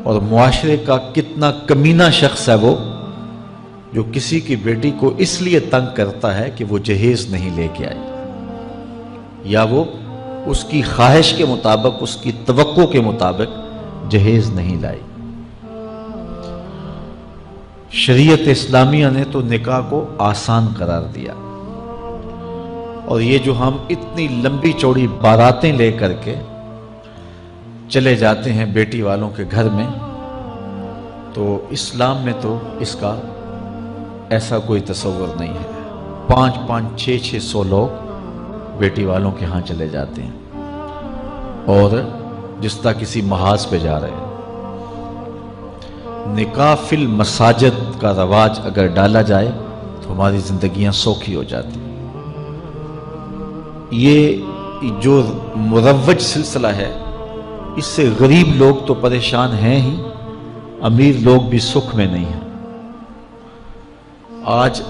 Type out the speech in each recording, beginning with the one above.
اور معاشرے کا کتنا کمینہ شخص ہے وہ جو کسی کی بیٹی کو اس لیے تنگ کرتا ہے کہ وہ جہیز نہیں لے کے آئی، یا وہ اس کی خواہش کے مطابق، اس کی توقع کے مطابق جہیز نہیں لائی۔ شریعت اسلامیہ نے تو نکاح کو آسان قرار دیا، اور یہ جو ہم اتنی لمبی چوڑی باراتیں لے کر کے چلے جاتے ہیں بیٹی والوں کے گھر میں، تو اسلام میں تو اس کا ایسا کوئی تصور نہیں ہے۔ 500 600 لوگ بیٹی والوں کے ہاں چلے جاتے ہیں اور جس طرح کسی محاذ پہ جا رہے ہیں۔ نکاح فی المساجد کا رواج اگر ڈالا جائے تو ہماری زندگیاں سوکھی ہو جاتی ہیں۔ یہ جو مروج سلسلہ ہے، اس سے غریب لوگ تو پریشان ہیں ہی، امیر لوگ بھی سکھ میں نہیں ہیں۔ آج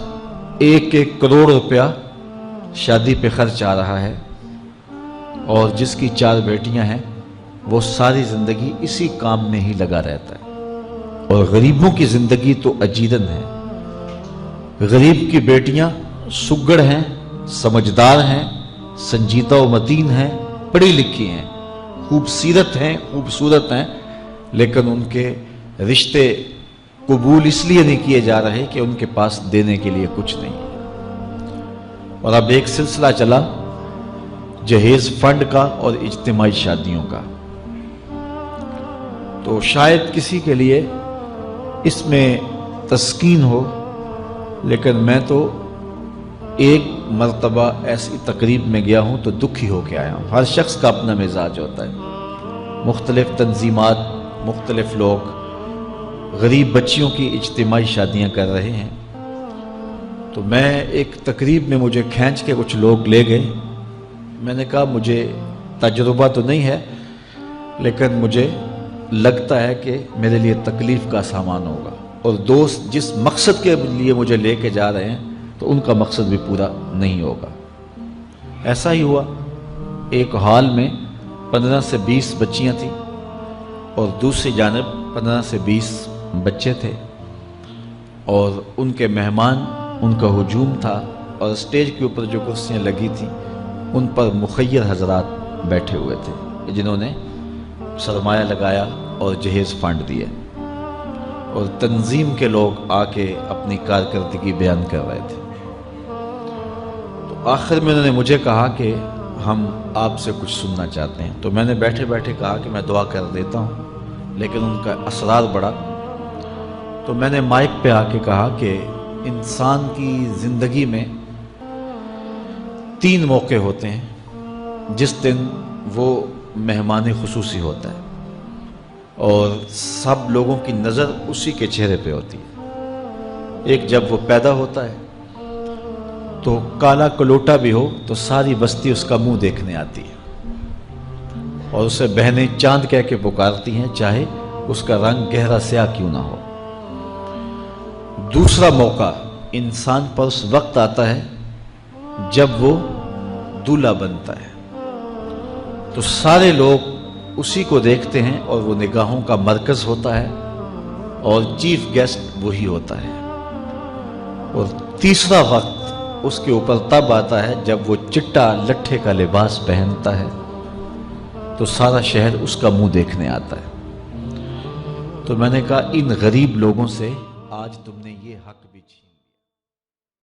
1 کروڑ روپیہ شادی پہ خرچ آ رہا ہے، اور جس کی 4 بیٹیاں ہیں وہ ساری زندگی اسی کام میں ہی لگا رہتا ہے۔ اور غریبوں کی زندگی تو اجیرن ہے۔ غریب کی بیٹیاں سگڑ ہیں، سمجھدار ہیں، سنجیدہ و متین ہیں، پڑھی لکھی ہیں، خوبصورت ہیں، لیکن ان کے رشتے قبول اس لیے نہیں کیے جا رہے کہ ان کے پاس دینے کے لیے کچھ نہیں ہے۔ اور اب ایک سلسلہ چلا جہیز فنڈ کا اور اجتماعی شادیوں کا، تو شاید کسی کے لیے اس میں تسکین ہو، لیکن میں تو ایک مرتبہ ایسی تقریب میں گیا ہوں تو دکھی ہو کے آیا ہوں۔ ہر شخص کا اپنا مزاج ہوتا ہے، مختلف تنظیمات، مختلف لوگ غریب بچیوں کی اجتماعی شادیاں کر رہے ہیں۔ تو میں ایک تقریب میں مجھے کھینچ کے کچھ لوگ لے گئے۔ میں نے کہا مجھے تجربہ تو نہیں ہے، لیکن مجھے لگتا ہے کہ میرے لیے تکلیف کا سامان ہوگا، اور دوست جس مقصد کے لیے مجھے لے کے جا رہے ہیں تو ان کا مقصد بھی پورا نہیں ہوگا۔ ایسا ہی ہوا۔ ایک ہال میں 15 سے 20 بچیاں تھیں، اور دوسری جانب 15 سے 20 بچے تھے، اور ان کے مہمان، ان کا ہجوم تھا، اور اسٹیج کے اوپر جو کرسیاں لگی تھیں ان پر مخیر حضرات بیٹھے ہوئے تھے جنہوں نے سرمایہ لگایا اور جہیز فنڈ دیے، اور تنظیم کے لوگ آ کے اپنی کارکردگی بیان کر رہے تھے۔ تو آخر میں انہوں نے مجھے کہا کہ ہم آپ سے کچھ سننا چاہتے ہیں۔ تو میں نے بیٹھے بیٹھے کہا کہ میں دعا کر دیتا ہوں، لیکن ان کا اصرار بڑھا۔ تو میں نے مائک پہ آ کے کہا کہ انسان کی زندگی میں 3 موقع ہوتے ہیں جس دن وہ مہمان خصوصی ہوتا ہے، اور سب لوگوں کی نظر اسی کے چہرے پہ ہوتی ہے۔ ایک جب وہ پیدا ہوتا ہے تو کالا کلوٹا بھی ہو تو ساری بستی اس کا منہ دیکھنے آتی ہے، اور اسے بہنیں چاند کہہ کے پکارتی ہیں، چاہے اس کا رنگ گہرا سیاہ کیوں نہ ہو۔ دوسرا موقع انسان پر اس وقت آتا ہے جب وہ دولہا بنتا ہے، تو سارے لوگ اسی کو دیکھتے ہیں، اور وہ نگاہوں کا مرکز ہوتا ہے، اور چیف گیسٹ وہی ہوتا ہے۔ اور تیسرا وقت اس کے اوپر تب آتا ہے جب وہ چٹا لٹھے کا لباس پہنتا ہے، تو سارا شہر اس کا منہ دیکھنے آتا ہے۔ تو میں نے کہا ان غریب لوگوں سے آج تم نے یہ حق بھی چھین